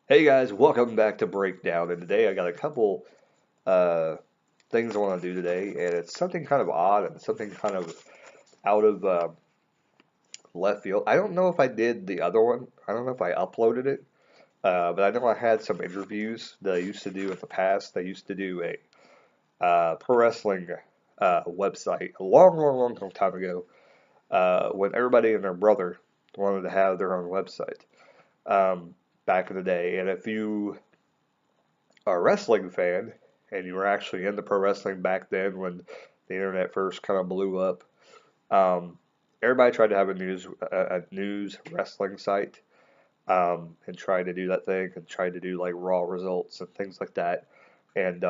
Hey guys, welcome back to Breakdown. And today I got a couple uh, things I want to do today, and it's something kind of odd and something kind of out of left field. I don't know if I did the other one. I don't know if I uploaded it, but I know I had some interviews that I used to do in the past. I used to do a pro wrestling website a long time ago when everybody and their brother wanted to have their own website back in the day. And if you a wrestling fan and you were actually into pro wrestling back then when the internet first kind of blew up, um, everybody tried to have a news wrestling site and tried to do that thing and tried to do like raw results and things like that. And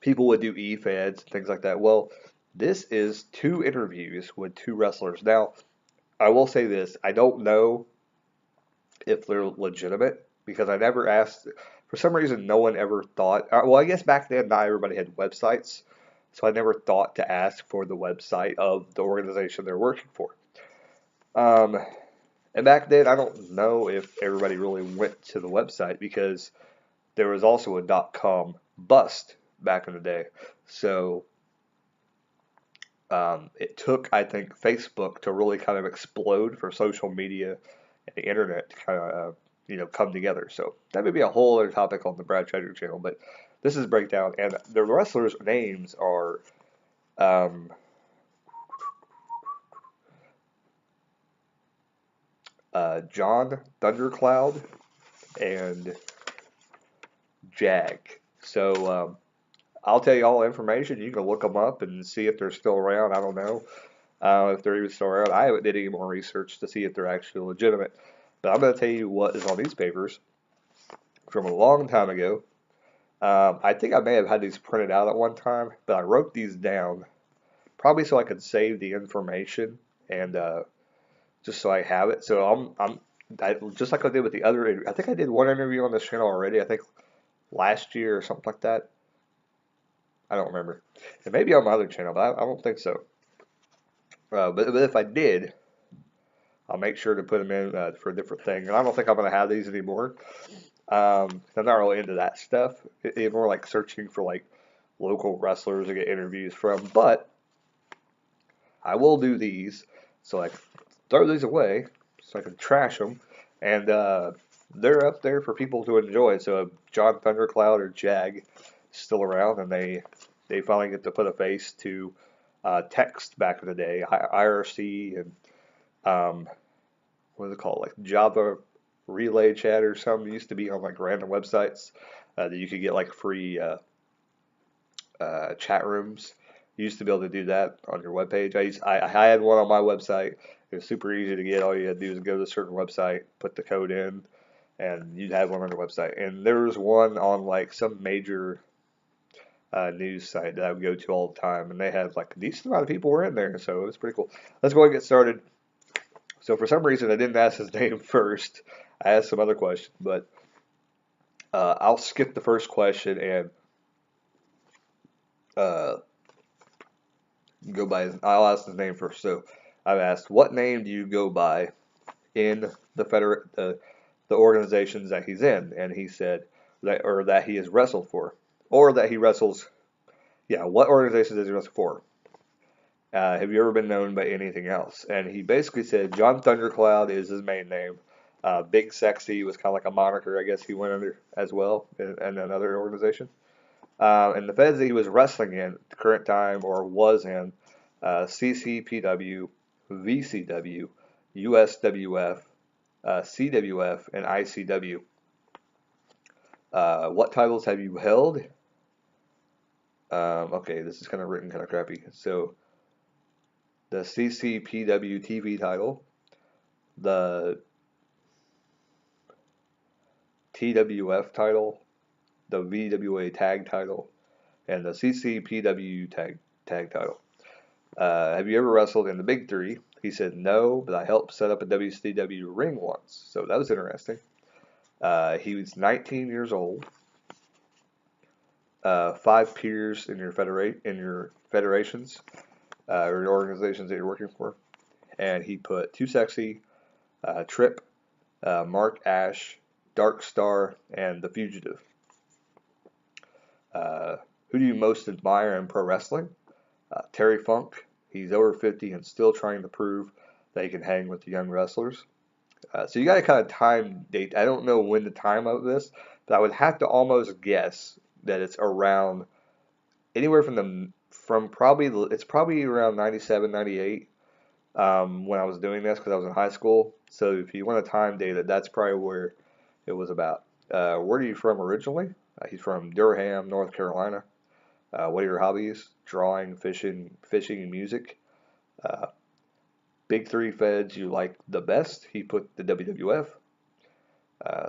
people would do e-feds and things like that. Well, this is two interviews with two wrestlers. Now, I will say this: I don't know if they're legitimate because I never asked. For some reason, no one ever thought. Well, I guess back then not everybody had websites, so I never thought to ask for the website of the organization they're working for. Um, and back then, I don't know if everybody really went to the website because there was also a .com bust back in the day. So it took, I think, Facebook to really kind of explode for social media and the internet to kind of, come together. So that may be a whole other topic on the Brad Treasure channel, but this is breakdown, and the wrestlers' names are um, John Thundercloud and Jag. So I'll tell you all the information. You can look them up and see if they're still around. I don't know if they're even still around. I haven't did any more research to see if they're actually legitimate. But I'm going to tell you what is on these papers from a long time ago. I think I may have had these printed out at one time, but I wrote these down probably so I could save the information and just so I have it. So just like I did with the other. I think I did one interview on this channel already. I think last year or something like that. I don't remember. It may be on my other channel, but I don't think so. But if I did, I'll make sure to put them in for a different thing. And I don't think I'm going to have these anymore. I'm not really into that stuff. It's more like searching for like local wrestlers to get interviews from. But I will do these, so I can throw these away, so I can trash them, and they're up there for people to enjoy. So if John Thundercloud or Jag still around, and they finally get to put a face to text back in the day, IRC and what is it called, like Java Relay Chat or something. It used to be on like random websites that you could get like free chat rooms. You used to be able to do that on your webpage. I had one on my website. It was super easy to get. All you had to do is go to a certain website, put the code in, and you'd have one on your website. And there was one on like some major news site that I would go to all the time, and they had like a decent amount of people were in there, so it was pretty cool. Let's go ahead and get started. So for some reason, I didn't ask his name first. I asked some other questions, but I'll skip the first question and uh, go by. I'll ask his name first. So I've asked, what name do you go by in the organizations that he's in? And he said that he has wrestled for, or that he wrestles. Yeah, what organization does he wrestle for? Have you ever been known by anything else? And he basically said John Thundercloud is his main name. Big Sexy was kind of like a moniker, I guess he went under as well in another organization. And the feds that he was wrestling in at the current time or was in CCPW, VCW, USWF, CWF, and ICW. What titles have you held? Okay, this is kind of written kind of crappy. So the CCPW TV title, the TWF title, the VWA tag title, and the CCPW tag title. Have you ever wrestled in the Big Three? He said no, but I helped set up a WCW ring once, so that was interesting. He was 19 years old. 5 peers in your federations or your organizations that you're working for, and he put Too Sexy, Trip, Mark Ash, Dark Star, and The Fugitive. Uh, who do you most admire in pro wrestling? Terry Funk. He's over 50 and still trying to prove that he can hang with the young wrestlers. So you got to kind of time date. I don't know when the time of this, but I would have to almost guess that it's around anywhere from probably it's probably around 97, 98 when I was doing this because I was in high school. So if you want to time date it, that's probably where it was about. Where are you from originally? He's from Durham, North Carolina. What are your hobbies? Drawing, fishing, and music. Uh, Big three feds you like the best. He put the WWF.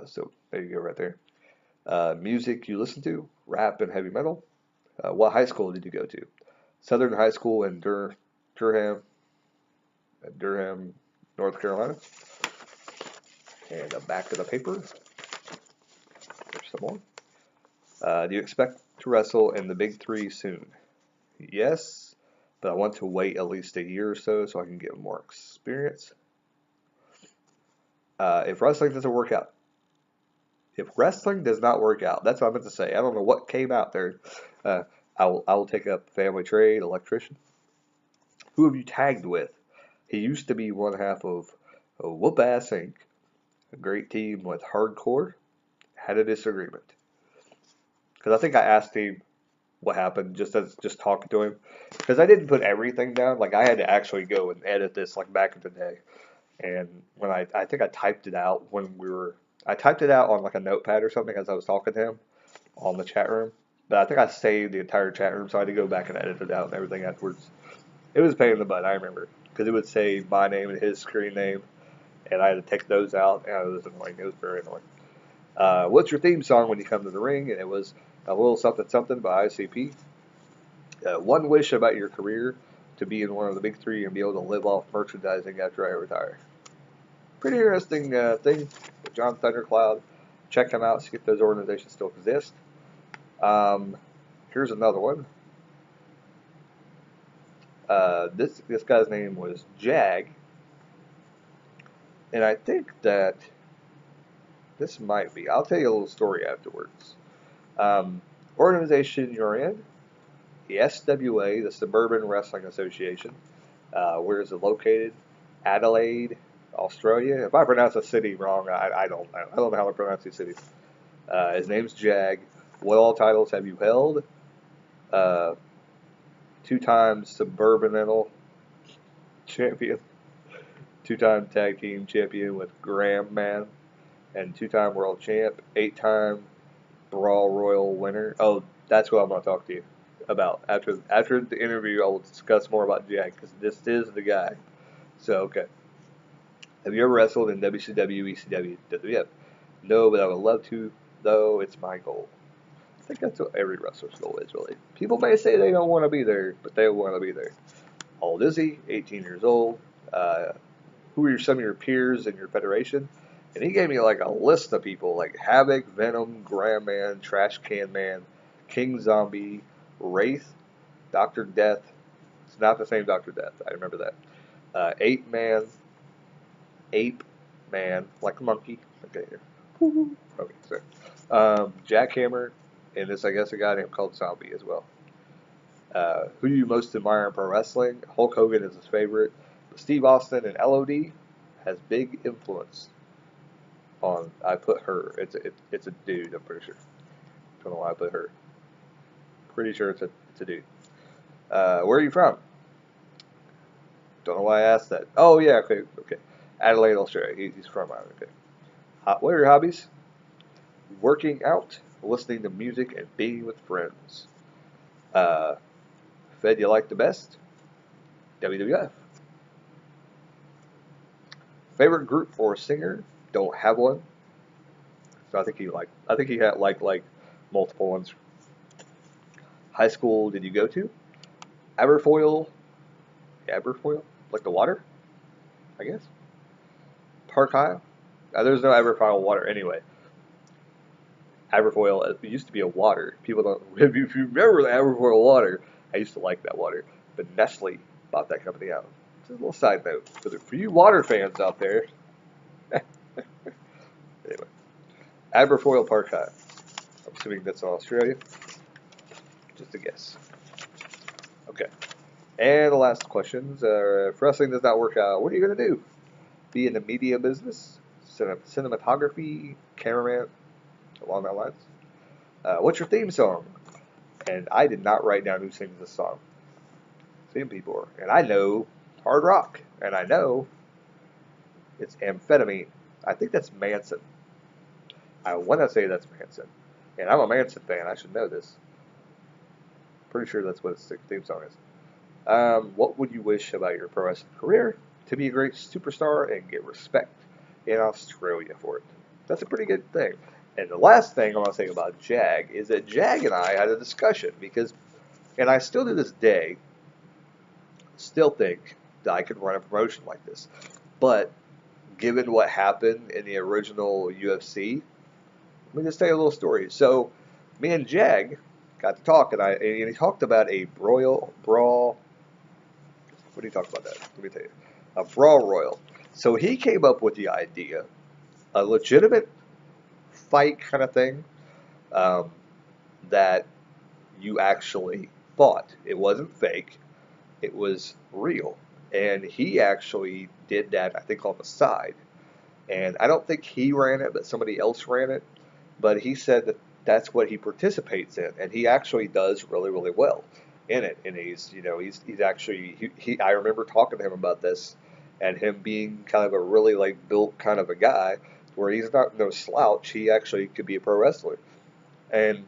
So there you go, right there. Music you listen to, rap and heavy metal. What high school did you go to? Southern High School in Durham, North Carolina. And back to the paper. There's some more. Do you expect to wrestle in the big three soon? Yes, but I want to wait at least a year or so I can get more experience. If wrestling doesn't work out, if wrestling does not work out, that's what I meant to say. I don't know what came out there. I will take up family trade, electrician. Who have you tagged with? He used to be one half of Whoop Ass Inc., a great team with Hardcore. Had a disagreement because I think I asked him what happened just talking to him because I didn't put everything down. Like I had to actually go and edit this like back in the day. And when I think I typed it out I typed it out on like a notepad or something as I was talking to him on the chat room. But I think I saved the entire chat room, so I had to go back and edit it out and everything afterwards. It was a pain in the butt, I remember, because it would say my name and his screen name, and I had to take those out, and it was annoying. It was very annoying. What's your theme song when you come to the ring? And it was a little something something by ICP. One wish about your career: to be in one of the big three and be able to live off merchandising after I retire. Pretty interesting thing with John Thundercloud. Check him out, see if those organizations still exist. Here's another one. This guy's name was Jag, and I think that this might be. I'll tell you a little story afterwards. Organization you're in, the SWA, the Suburban Wrestling Association. Where is it located? Adelaide, Australia. If I pronounce a city wrong, I don't know how to pronounce these cities. His name's Jag. What all titles have you held? Uh, Two-time Suburbanal champion, two-time tag team champion with Graham Man, and two-time world champ, eight-time Brawl Royal winner. Oh, that's what I'm going to talk to you about. After the interview, I will discuss more about Jag, because this is the guy. So, okay. Have you ever wrestled in WCW, ECW, WWF? No, but I would love to, though. It's my goal. I think that's what every wrestler's goal is, really. People may say they don't want to be there, but they want to be there. How old is he? 18 years old. Who are some of your peers in your federation? And he gave me like a list of people like Havoc, Venom, Graham Man, Trash Can Man, King Zombie, Wraith, Dr. Death. It's not the same Dr. Death. I remember that. Ape Man, like a monkey. Okay, here. Okay, so Jackhammer, and this I guess a guy named called Zombie as well. Who do you most admire in pro wrestling? Hulk Hogan is his favorite. Steve Austin and LOD has big influence on. I put her. It's a dude. I'm pretty sure. Don't know why I put her. Pretty sure it's a dude. Where are you from? Don't know why I asked that. Oh yeah, okay. Adelaide, Australia. He's from Ireland. Okay. What are your hobbies? Working out, listening to music, and being with friends. Fed you like the best? WWF. Favorite group or singer? Don't have one. So I think he had like multiple ones. High school did you go to? Aberfoyle, like the water, I guess. Park High. There's no Aberfoyle water anyway. Aberfoyle, it used to be a water. People don't. If you remember the Aberfoyle water, I used to like that water. But Nestle bought that company out. Just a little side note for you water fans out there. Anyway, Aberfoyle Park High. I'm assuming that's in Australia. Just a guess. Okay. And the last questions if wrestling does not work out, what are you going to do? Be in the media business? Cinematography? Cameraman? Along that lines? What's your theme song? And I did not write down who sings this song. Same people are. And I know hard rock. And I know it's amphetamine. I think that's Manson. I want to say that's Manson. And I'm a Manson fan. I should know this. Pretty sure that's what his theme song is. What would you wish about your pro wrestling career? To be a great superstar and get respect in Australia for it. That's a pretty good thing. And the last thing I want to say about Jag is that Jag and I had a discussion because, and I still to this day, still think that I could run a promotion like this. But given what happened in the original UFC, let me just tell you a little story. So, me and Jag got to talk, and he talked about a brawl. What do you talk about that? Let me tell you. A brawl royal. So he came up with the idea, a legitimate fight kind of thing, um, that you actually fought. It wasn't fake. It was real. And he actually did that, I think, on the side. And I don't think he ran it, but somebody else ran it. But he said that that's what he participates in, and he actually does really, really well in it. And he's actually I remember talking to him about this, and him being kind of a really like built kind of a guy, where he's not no slouch. He actually could be a pro wrestler, and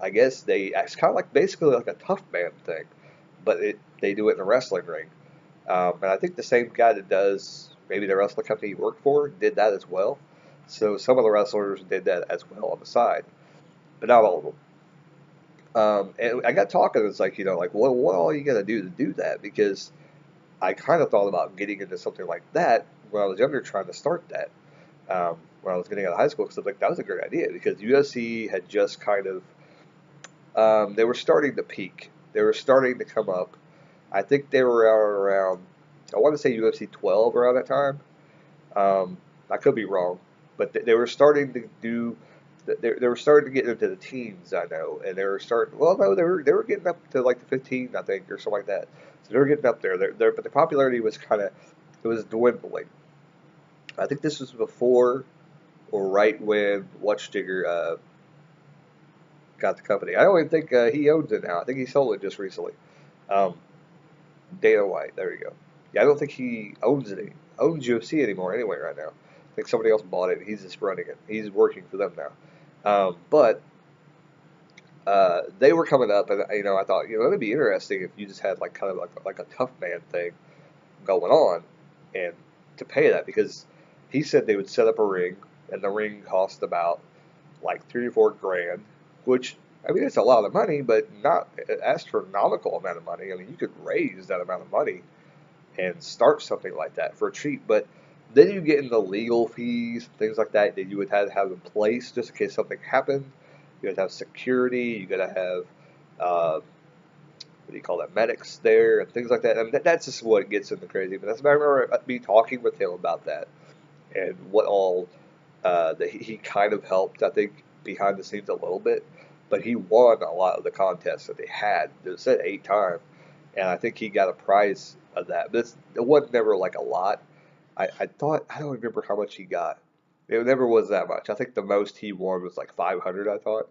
I guess it's kind of like basically like a tough man thing, but they do it in a wrestling ring. And I think the same guy that does maybe the wrestling company he worked for did that as well. So some of the wrestlers did that as well on the side, but not all of them. And I got talking. It's like like what all you got to do to do that? Because I kind of thought about getting into something like that when I was younger, trying to start that when I was getting out of high school. Because I was like, that was a great idea because UFC had just kind of they were starting to peak. They were starting to come up. I think they were around. I want to say UFC 12 around that time. I could be wrong, but they were starting to do. They were starting to get into the teens, I know, and they were starting. Well, no, they were getting up to like the 15, I think, or something like that. So they were getting up there. But the popularity was it was dwindling. I think this was before or right when Watchdigger got the company. I don't even think he owns it now. I think he sold it just recently. Um, Dana White, there you go. Yeah, I don't think he owns UFC anymore anyway right now. I think somebody else bought it. And he's just running it. He's working for them now. But they were coming up, and I thought it'd be interesting if you just had like kind of like a tough man thing going on, and to pay that because he said they would set up a ring, and the ring cost about like 3 or 4 grand, which I mean it's a lot of money, but not an astronomical amount of money. I mean you could raise that amount of money and start something like that for cheap, but then you get into legal fees, things like that you would have to have in place just in case something happened. You got to have security. You got to have what do you call that? Medics there and things like that. I mean, that's just what gets into crazy. But I remember me talking with him about that and what all that he kind of helped. I think behind the scenes a little bit, but he won a lot of the contests that they had. It said 8 times, and I think he got a prize of that. But it wasn't never like a lot. I thought I don't remember how much he got. It never was that much. I think the most he won was like 500. I thought,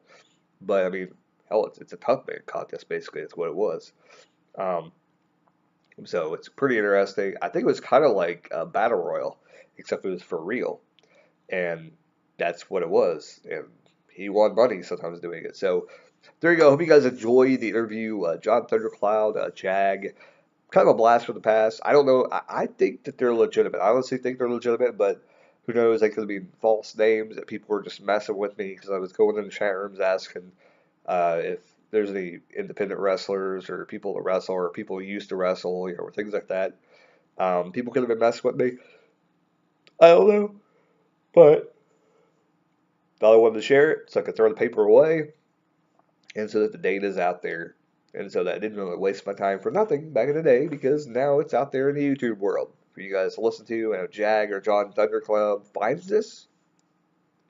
but I mean, hell, it's a tough man contest basically. That's what it was. Um, so it's pretty interesting. I think it was kind of like a battle royal, except it was for real, and that's what it was. And he won money sometimes doing it. So there you go. Hope you guys enjoy the interview. John Thundercloud, Jag. Kind of a blast from the past. I don't know. I think that they're legitimate. I honestly think they're legitimate, but who knows? They could be false names that people were just messing with me because I was going in the chat rooms asking if there's any independent wrestlers or people that wrestle or people who used to wrestle, or things like that. People could have been messing with me. I don't know, but I wanted to share it so I could throw the paper away, and so that the data's out there. And so that I didn't really waste my time for nothing back in the day because now it's out there in the YouTube world for you guys to listen to. And if Jag or John Thundercloud finds this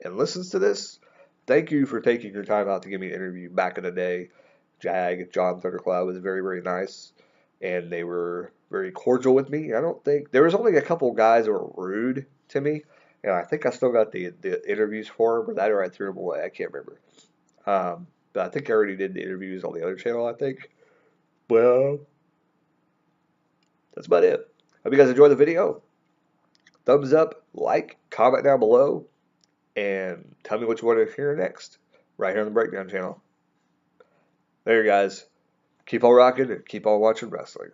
and listens to this, thank you for taking your time out to give me an interview back in the day. John Thundercloud was very, very nice, and they were very cordial with me. I don't think there was only a couple guys that were rude to me, and I think I still got the interviews for them, but that or I threw them away. I can't remember. But I think I already did the interviews on the other channel, I think. Well, that's about it. Hope you guys enjoyed the video. Thumbs up, like, comment down below, and tell me what you want to hear next, right here on the Breakdown channel. There, guys. Keep on rocking and keep on watching wrestling.